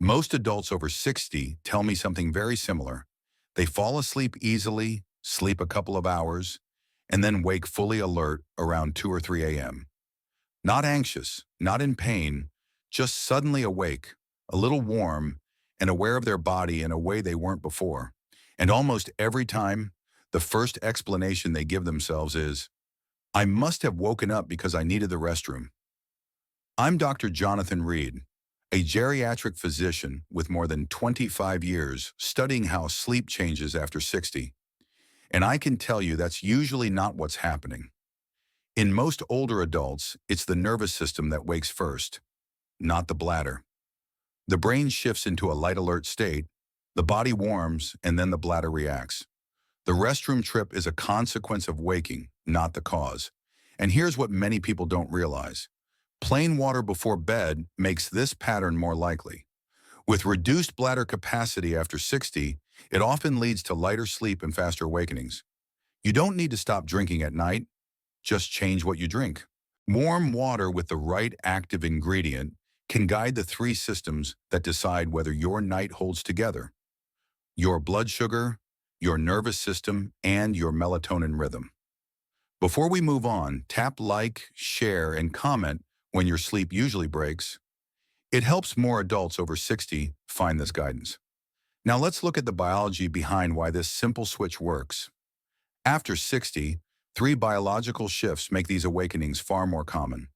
Most adults over 60 tell me something very similar. They fall asleep easily, sleep a couple of hours, and then wake fully alert around 2 or 3 a.m. Not anxious, not in pain, just suddenly awake, a little warm, and aware of their body in a way they weren't before. And almost every time, the first explanation they give themselves is, I must have woken up because I needed the restroom. I'm Dr. Jonathan Reed, a geriatric physician with more than 25 years studying how sleep changes after 60. And I can tell you that's usually not what's happening. In most older adults, it's the nervous system that wakes first, not the bladder. The brain shifts into a light alert state, the body warms, and then the bladder reacts. The restroom trip is a consequence of waking, not the cause. And here's what many people don't realize. Plain water before bed makes this pattern more likely. With reduced bladder capacity after 60, it often leads to lighter sleep and faster awakenings. You don't need to stop drinking at night, just change what you drink. Warm water with the right active ingredient can guide the three systems that decide whether your night holds together: your blood sugar, your nervous system, and your melatonin rhythm. Before we move on, tap like, share, and comment when your sleep usually breaks. It helps more adults over 60 find this guidance. Now let's look at the biology behind why this simple switch works. After 60, three biological shifts make these awakenings far more common.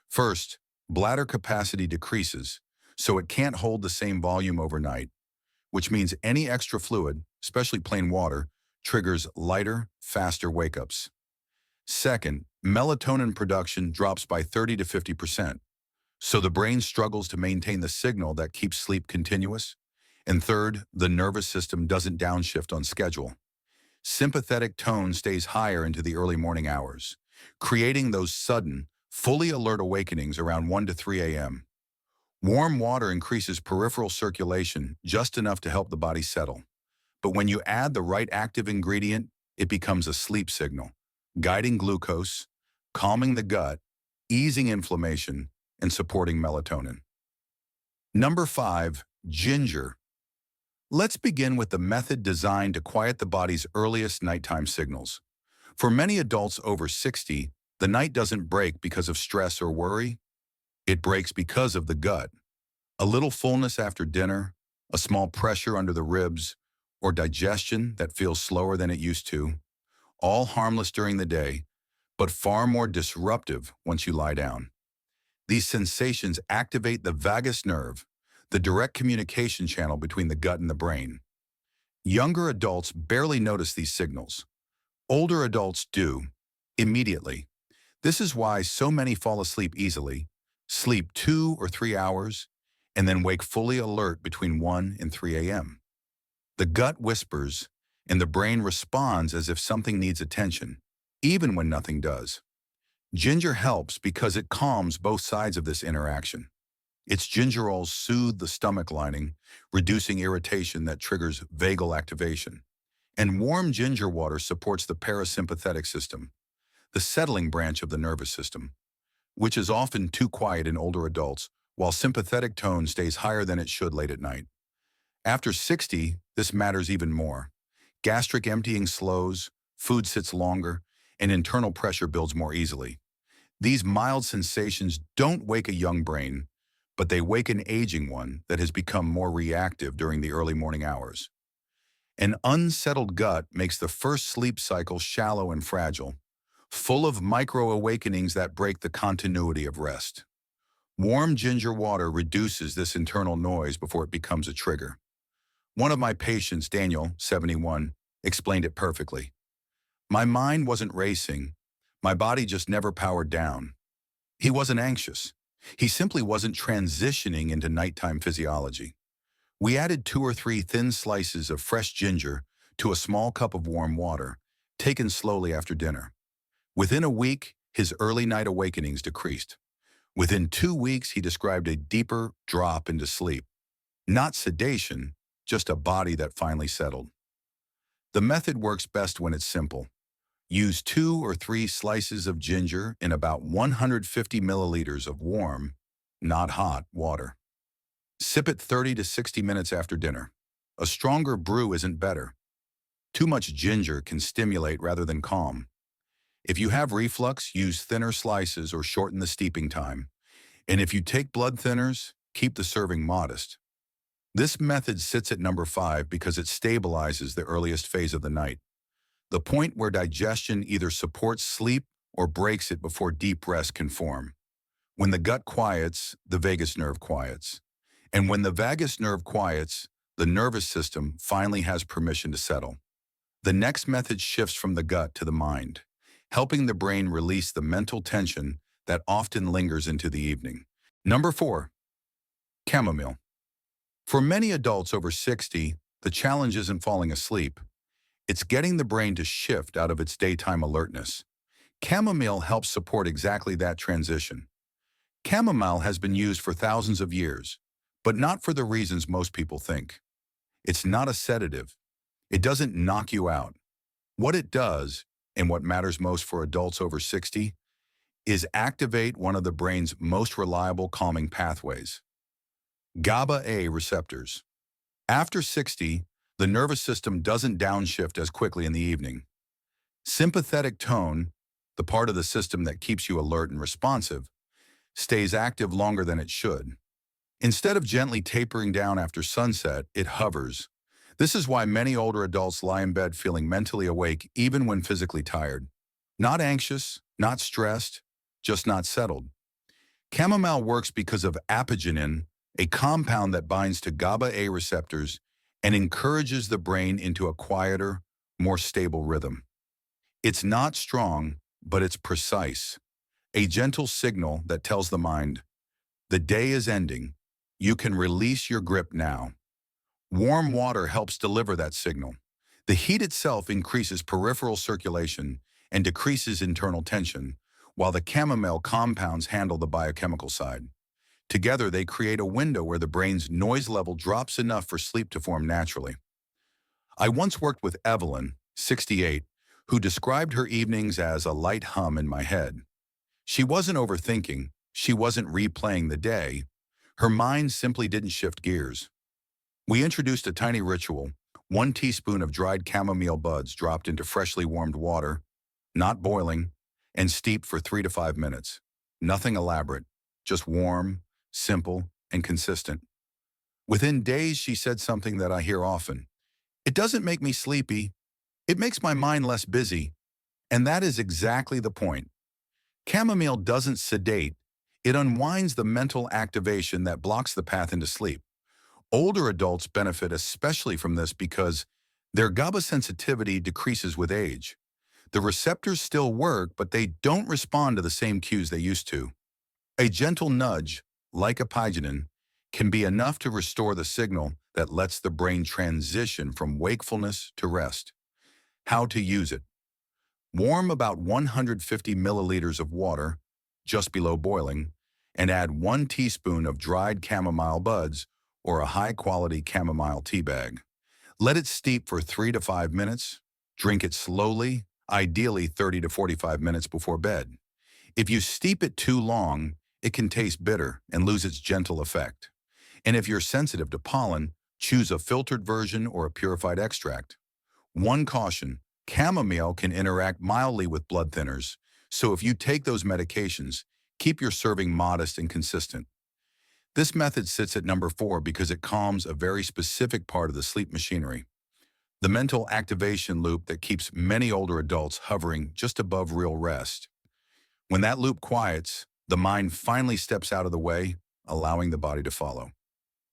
First, bladder capacity decreases, so it can't hold the same volume overnight, which means any extra fluid, especially plain water, triggers lighter, faster wake-ups. Second, melatonin production drops by 30 to 50%, so the brain struggles to maintain the signal that keeps sleep continuous. And third, the nervous system doesn't downshift on schedule. Sympathetic tone stays higher into the early morning hours, creating those sudden, fully alert awakenings around 1 to 3 a.m. Warm water increases peripheral circulation just enough to help the body settle. But when you add the right active ingredient, it becomes a sleep signal, guiding glucose, calming the gut, easing inflammation, and supporting melatonin. Number 5, ginger. Let's begin with the method designed to quiet the body's earliest nighttime signals. For many adults over 60, the night doesn't break because of stress or worry. It breaks because of the gut. A little fullness after dinner, a small pressure under the ribs, or digestion that feels slower than it used to. All harmless during the day, but far more disruptive once you lie down. These sensations activate the vagus nerve, the direct communication channel between the gut and the brain. Younger adults barely notice these signals. Older adults do, immediately. This is why so many fall asleep easily, sleep 2 or 3 hours, and then wake fully alert between 1 and 3 a.m. The gut whispers, and the brain responds as if something needs attention, even when nothing does. Ginger helps because it calms both sides of this interaction. Its gingerols soothe the stomach lining, reducing irritation that triggers vagal activation. And warm ginger water supports the parasympathetic system, the settling branch of the nervous system, which is often too quiet in older adults, while sympathetic tone stays higher than it should late at night. After 60, this matters even more. Gastric emptying slows, food sits longer, and internal pressure builds more easily. These mild sensations don't wake a young brain, but they wake an aging one that has become more reactive during the early morning hours. An unsettled gut makes the first sleep cycle shallow and fragile, full of micro-awakenings that break the continuity of rest. Warm ginger water reduces this internal noise before it becomes a trigger. One of my patients, Daniel, 71, explained it perfectly. My mind wasn't racing. My body just never powered down. He wasn't anxious. He simply wasn't transitioning into nighttime physiology. We added 2 or 3 thin slices of fresh ginger to a small cup of warm water, taken slowly after dinner. Within a week, his early night awakenings decreased. Within 2 weeks, he described a deeper drop into sleep. Not sedation, just a body that finally settled. The method works best when it's simple. Use 2 or 3 slices of ginger in about 150 milliliters of warm, not hot, water. Sip it 30 to 60 minutes after dinner. A stronger brew isn't better. Too much ginger can stimulate rather than calm. If you have reflux, use thinner slices or shorten the steeping time. And if you take blood thinners, keep the serving modest. This method sits at number 5 because it stabilizes the earliest phase of the night, the point where digestion either supports sleep or breaks it before deep rest can form. When the gut quiets, the vagus nerve quiets. And when the vagus nerve quiets, the nervous system finally has permission to settle. The next method shifts from the gut to the mind, helping the brain release the mental tension that often lingers into the evening. Number 4, chamomile. For many adults over 60, the challenge isn't falling asleep. It's getting the brain to shift out of its daytime alertness. Chamomile helps support exactly that transition. Chamomile has been used for thousands of years, but not for the reasons most people think. It's not a sedative. It doesn't knock you out. What it does, and what matters most for adults over 60, is activate one of the brain's most reliable calming pathways, GABA-A receptors. After 60, the nervous system doesn't downshift as quickly in the evening. Sympathetic tone, the part of the system that keeps you alert and responsive, stays active longer than it should. Instead of gently tapering down after sunset, it hovers. This is why many older adults lie in bed feeling mentally awake even when physically tired. Not anxious, not stressed, just not settled. Chamomile works because of apigenin, a compound that binds to GABA-A receptors and encourages the brain into a quieter, more stable rhythm. It's not strong, but it's precise. A gentle signal that tells the mind, the day is ending. You can release your grip now. Warm water helps deliver that signal. The heat itself increases peripheral circulation and decreases internal tension, while the chamomile compounds handle the biochemical side. Together, they create a window where the brain's noise level drops enough for sleep to form naturally. I once worked with Evelyn, 68, who described her evenings as a light hum in my head. She wasn't overthinking. She wasn't replaying the day. Her mind simply didn't shift gears. We introduced a tiny ritual, 1 teaspoon of dried chamomile buds dropped into freshly warmed water, not boiling, and steeped for 3 to 5 minutes. Nothing elaborate, just warm, simple, and consistent. Within days, she said something that I hear often. It doesn't make me sleepy. It makes my mind less busy. And that is exactly the point. Chamomile doesn't sedate. It unwinds the mental activation that blocks the path into sleep. Older adults benefit especially from this because their GABA sensitivity decreases with age. The receptors still work, but they don't respond to the same cues they used to. A gentle nudge, like apigenin, can be enough to restore the signal that lets the brain transition from wakefulness to rest. How to use it. Warm about 150 milliliters of water, just below boiling, and add 1 teaspoon of dried chamomile buds or a high-quality chamomile tea bag. Let it steep for 3 to 5 minutes. Drink it slowly, ideally 30 to 45 minutes before bed. If you steep it too long, it can taste bitter and lose its gentle effect. And if you're sensitive to pollen, choose a filtered version or a purified extract. One caution, chamomile can interact mildly with blood thinners, so if you take those medications, keep your serving modest and consistent. This method sits at number 4 because it calms a very specific part of the sleep machinery, the mental activation loop that keeps many older adults hovering just above real rest. When that loop quiets, the mind finally steps out of the way, allowing the body to follow.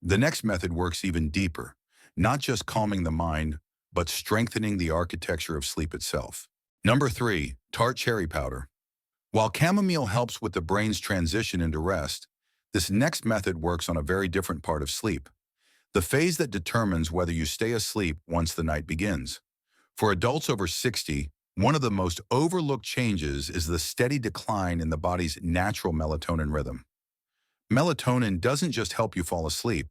The next method works even deeper, not just calming the mind, but strengthening the architecture of sleep itself. Number 3, tart cherry powder. While chamomile helps with the brain's transition into rest, this next method works on a very different part of sleep, the phase that determines whether you stay asleep once the night begins. For adults over 60, one of the most overlooked changes is the steady decline in the body's natural melatonin rhythm. Melatonin doesn't just help you fall asleep,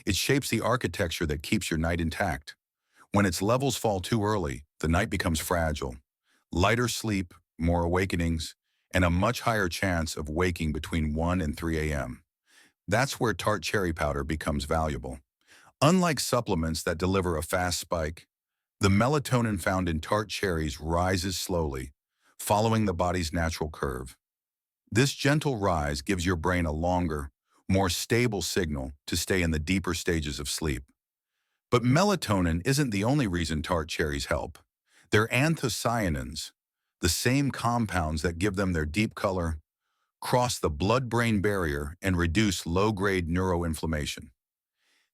it shapes the architecture that keeps your night intact. When its levels fall too early, the night becomes fragile. Lighter sleep, more awakenings, and a much higher chance of waking between 1 and 3 a.m. That's where tart cherry powder becomes valuable. Unlike supplements that deliver a fast spike, the melatonin found in tart cherries rises slowly, following the body's natural curve. This gentle rise gives your brain a longer, more stable signal to stay in the deeper stages of sleep. But melatonin isn't the only reason tart cherries help. They're anthocyanins, the same compounds that give them their deep color, cross the blood-brain barrier, and reduce low-grade neuroinflammation.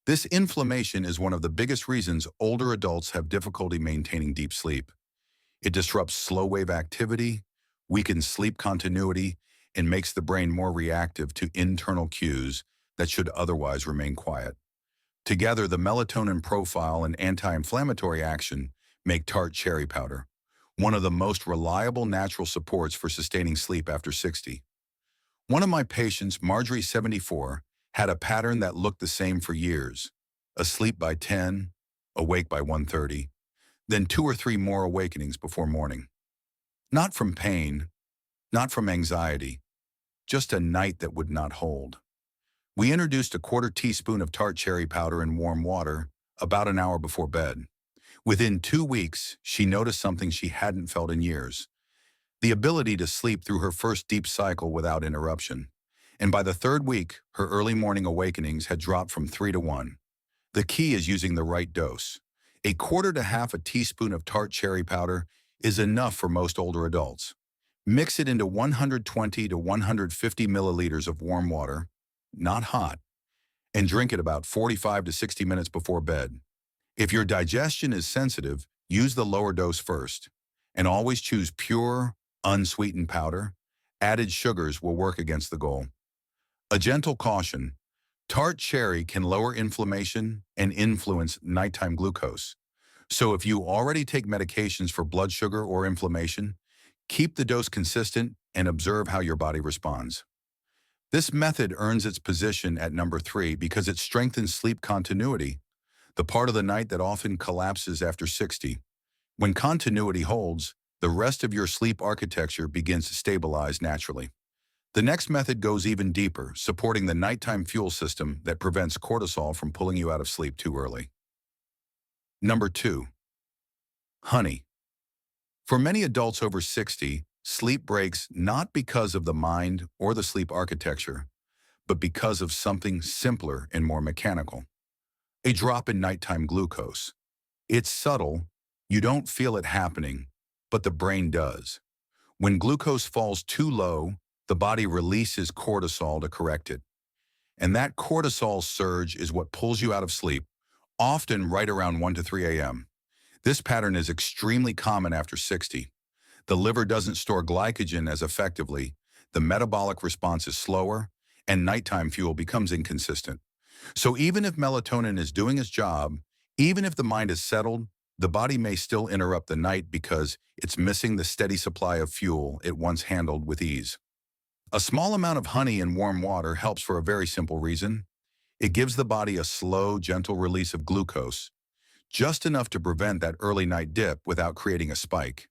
This inflammation is one of the biggest reasons older adults have difficulty maintaining deep sleep. It disrupts slow-wave activity, weakens sleep continuity, and makes the brain more reactive to internal cues that should otherwise remain quiet. Together, the melatonin profile and anti-inflammatory action make tart cherry powder one of the most reliable natural supports for sustaining sleep after 60. One of my patients, Marjorie 74, had a pattern that looked the same for years. Asleep by 10, awake by 1:30, then 2 or 3 more awakenings before morning. Not from pain, not from anxiety, just a night that would not hold. We introduced a 1/4 teaspoon of tart cherry powder in warm water about an hour before bed. Within 2 weeks, she noticed something she hadn't felt in years: the ability to sleep through her first deep cycle without interruption. And by the 3rd week, her early morning awakenings had dropped from 3 to 1. The key is using the right dose. A 1/4 to 1/2 a teaspoon of tart cherry powder is enough for most older adults. Mix it into 120 to 150 milliliters of warm water, not hot, and drink it about 45 to 60 minutes before bed. If your digestion is sensitive, use the lower dose first. And always choose pure, unsweetened powder. Added sugars will work against the goal. A gentle caution: tart cherry can lower inflammation and influence nighttime glucose. So if you already take medications for blood sugar or inflammation, keep the dose consistent and observe how your body responds. This method earns its position at number 3 because it strengthens sleep continuity, the part of the night that often collapses after 60. When continuity holds, the rest of your sleep architecture begins to stabilize naturally. The next method goes even deeper, supporting the nighttime fuel system that prevents cortisol from pulling you out of sleep too early. Number 2. Honey. For many adults over 60, sleep breaks not because of the mind or the sleep architecture, but because of something simpler and more mechanical: a drop in nighttime glucose. It's subtle, you don't feel it happening, but the brain does. When glucose falls too low, the body releases cortisol to correct it. And that cortisol surge is what pulls you out of sleep, often right around 1 to 3 a.m. This pattern is extremely common after 60. The liver doesn't store glycogen as effectively, the metabolic response is slower, and nighttime fuel becomes inconsistent. So even if melatonin is doing its job, even if the mind is settled, the body may still interrupt the night because it's missing the steady supply of fuel it once handled with ease. A small amount of honey in warm water helps for a very simple reason. It gives the body a slow, gentle release of glucose, just enough to prevent that early night dip without creating a spike.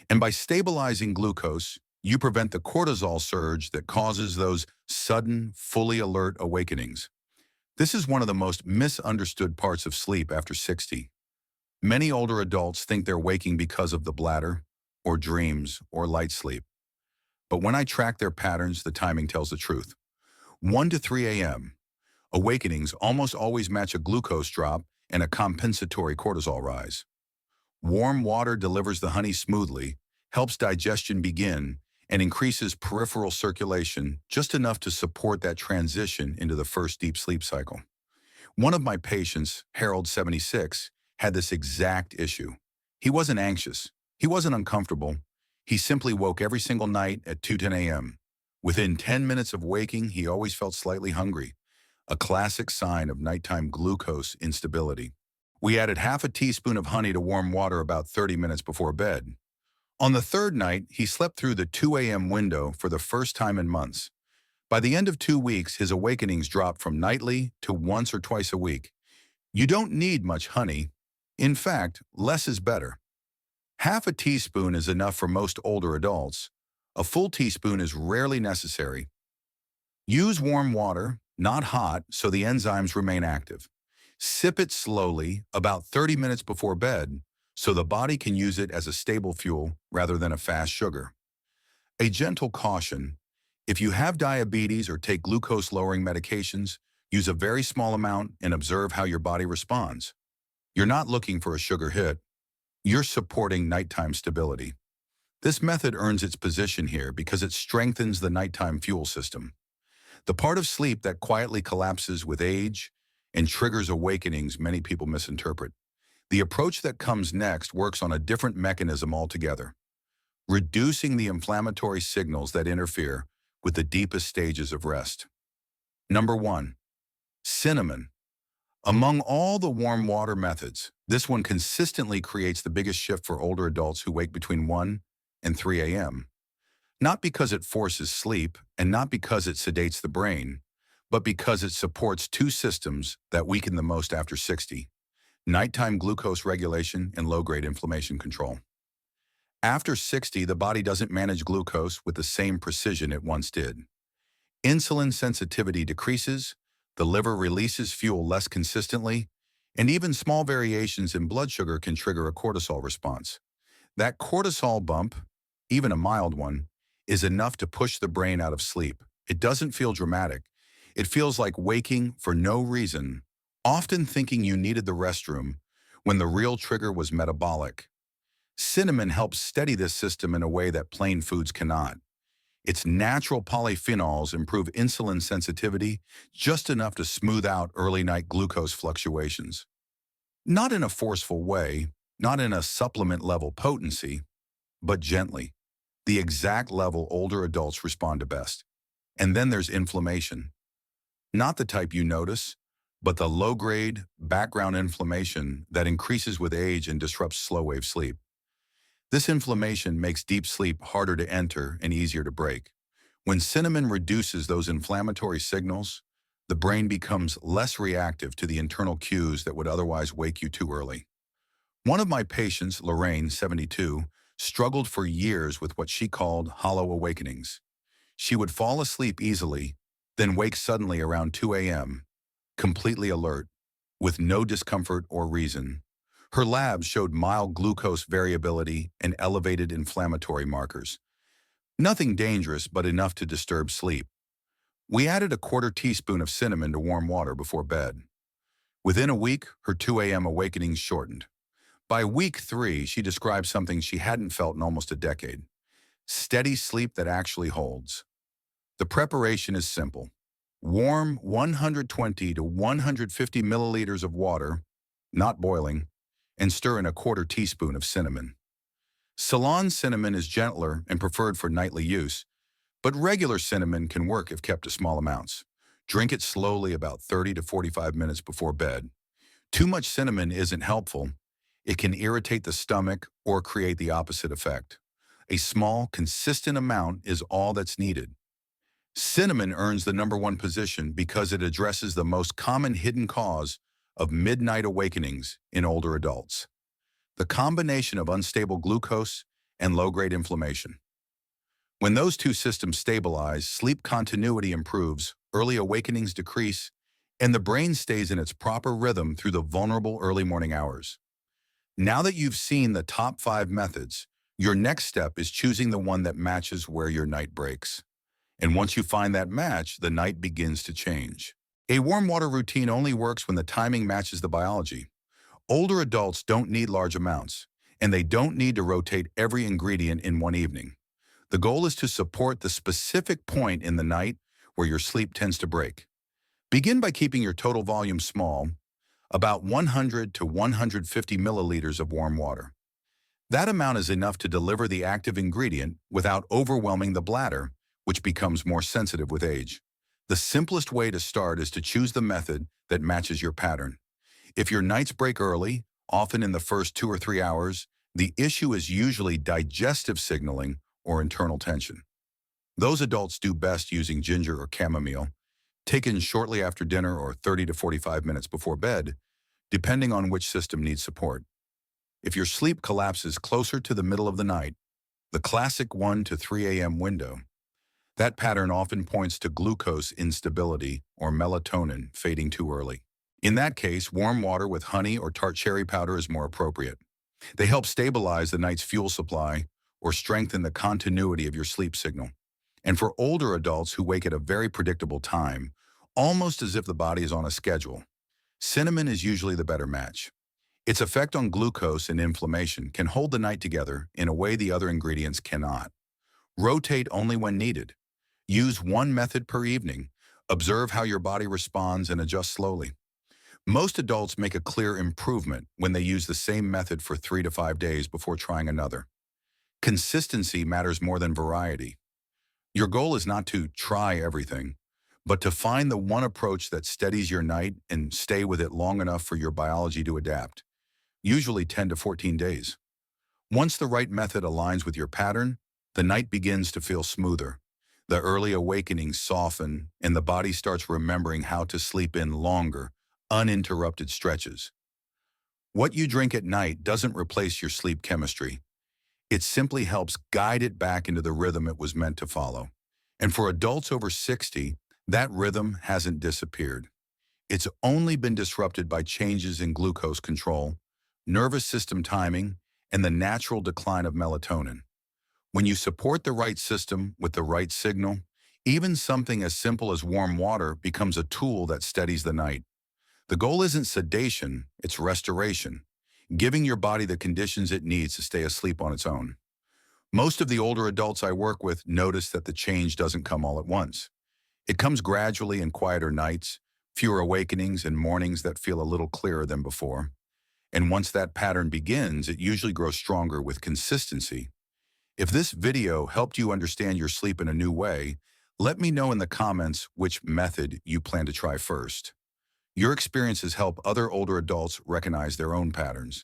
And by stabilizing glucose, you prevent the cortisol surge that causes those sudden, fully alert awakenings. This is one of the most misunderstood parts of sleep after 60. Many older adults think they're waking because of the bladder, or dreams, or light sleep. But when I track their patterns, the timing tells the truth. 1 to 3 a.m. awakenings almost always match a glucose drop and a compensatory cortisol rise. Warm water delivers the honey smoothly, helps digestion begin, and increases peripheral circulation just enough to support that transition into the first deep sleep cycle. One of my patients, Harold 76, had this exact issue. He wasn't anxious. He wasn't uncomfortable. He simply woke every single night at 2:10 a.m. Within 10 minutes of waking, he always felt slightly hungry, a classic sign of nighttime glucose instability. We added half a teaspoon of honey to warm water about 30 minutes before bed. On the 3rd night, he slept through the 2 a.m. window for the first time in months. By the end of 2 weeks, his awakenings dropped from nightly to once or twice a week. You don't need much honey. In fact, less is better. Half a teaspoon is enough for most older adults. A full teaspoon is rarely necessary. Use warm water, not hot, so the enzymes remain active. Sip it slowly, about 30 minutes before bed, so the body can use it as a stable fuel rather than a fast sugar. A gentle caution: if you have diabetes or take glucose-lowering medications, use a very small amount and observe how your body responds. You're not looking for a sugar hit. You're supporting nighttime stability. This method earns its position here because it strengthens the nighttime fuel system, the part of sleep that quietly collapses with age and triggers awakenings many people misinterpret. The approach that comes next works on a different mechanism altogether, reducing the inflammatory signals that interfere with the deepest stages of rest. Number 1. Cinnamon. Among all the warm water methods, this one consistently creates the biggest shift for older adults who wake between 1 and 3 a.m. Not because it forces sleep and not because it sedates the brain, but because it supports two systems that weaken the most after 60: nighttime glucose regulation and low-grade inflammation control. After 60, the body doesn't manage glucose with the same precision it once did. Insulin sensitivity decreases, the liver releases fuel less consistently, and even small variations in blood sugar can trigger a cortisol response. That cortisol bump, even a mild one, is enough to push the brain out of sleep. It doesn't feel dramatic. It feels like waking for no reason, often thinking you needed the restroom when the real trigger was metabolic. Cinnamon helps steady this system in a way that plain foods cannot. Its natural polyphenols improve insulin sensitivity just enough to smooth out early night glucose fluctuations. Not in a forceful way, not in a supplement-level potency, but gently, the exact level older adults respond to best. And then there's inflammation. Not the type you notice, but the low-grade, background inflammation that increases with age and disrupts slow-wave sleep. This inflammation makes deep sleep harder to enter and easier to break. When cinnamon reduces those inflammatory signals, the brain becomes less reactive to the internal cues that would otherwise wake you too early. One of my patients, Lorraine, 72, struggled for years with what she called hollow awakenings. She would fall asleep easily, then wake suddenly around 2 a.m., completely alert, with no discomfort or reason. Her labs showed mild glucose variability and elevated inflammatory markers. Nothing dangerous, but enough to disturb sleep. We added a quarter teaspoon of cinnamon to warm water before bed. Within a week, her 2 a.m. awakenings shortened. By week 3, she described something she hadn't felt in almost a decade: steady sleep that actually holds. The preparation is simple. Warm 120 to 150 milliliters of water, not boiling, and stir in a quarter teaspoon of cinnamon. Ceylon cinnamon is gentler and preferred for nightly use, but regular cinnamon can work if kept to small amounts. Drink it slowly about 30 to 45 minutes before bed. Too much cinnamon isn't helpful. It can irritate the stomach or create the opposite effect. A small, consistent amount is all that's needed. Cinnamon earns the #1 position because it addresses the most common hidden cause of midnight awakenings in older adults: the combination of unstable glucose and low-grade inflammation. When those two systems stabilize, sleep continuity improves, early awakenings decrease, and the brain stays in its proper rhythm through the vulnerable early morning hours. Now that you've seen the top 5 methods, your next step is choosing the one that matches where your night breaks. And once you find that match, the night begins to change. A warm water routine only works when the timing matches the biology. Older adults don't need large amounts, and they don't need to rotate every ingredient in one evening. The goal is to support the specific point in the night where your sleep tends to break. Begin by keeping your total volume small, about 100 to 150 milliliters of warm water. That amount is enough to deliver the active ingredient without overwhelming the bladder, which becomes more sensitive with age. The simplest way to start is to choose the method that matches your pattern. If your nights break early, often in the first 2 or 3 hours, the issue is usually digestive signaling or internal tension. Those adults do best using ginger or chamomile, taken shortly after dinner or 30 to 45 minutes before bed, depending on which system needs support. If your sleep collapses closer to the middle of the night, the classic 1 to 3 a.m. window, That pattern often points to glucose instability or melatonin fading too early. In that case, warm water with honey or tart cherry powder is more appropriate. They help stabilize the night's fuel supply or strengthen the continuity of your sleep signal. And for older adults who wake at a very predictable time, almost as if the body is on a schedule, cinnamon is usually the better match. Its effect on glucose and inflammation can hold the night together in a way the other ingredients cannot. Rotate only when needed. Use one method per evening. Observe how your body responds and adjust slowly. Most adults make a clear improvement when they use the same method for 3 to 5 days before trying another. Consistency matters more than variety. Your goal is not to try everything, but to find the one approach that steadies your night and stay with it long enough for your biology to adapt, usually 10 to 14 days. Once the right method aligns with your pattern, the night begins to feel smoother. The early awakenings soften, and the body starts remembering how to sleep in longer, uninterrupted stretches. What you drink at night doesn't replace your sleep chemistry. It simply helps guide it back into the rhythm it was meant to follow. And for adults over 60, that rhythm hasn't disappeared. It's only been disrupted by changes in glucose control, nervous system timing, and the natural decline of melatonin. When you support the right system with the right signal, even something as simple as warm water becomes a tool that steadies the night. The goal isn't sedation, it's restoration, giving your body the conditions it needs to stay asleep on its own. Most of the older adults I work with notice that the change doesn't come all at once. It comes gradually in quieter nights, fewer awakenings, and mornings that feel a little clearer than before. And once that pattern begins, it usually grows stronger with consistency. If this video helped you understand your sleep in a new way, let me know in the comments which method you plan to try first. Your experiences help other older adults recognize their own patterns.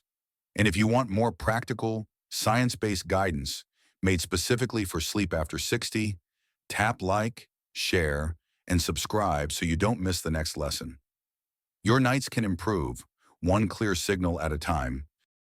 And if you want more practical, science-based guidance made specifically for sleep after 60, tap like, share, and subscribe so you don't miss the next lesson. Your nights can improve, one clear signal at a time,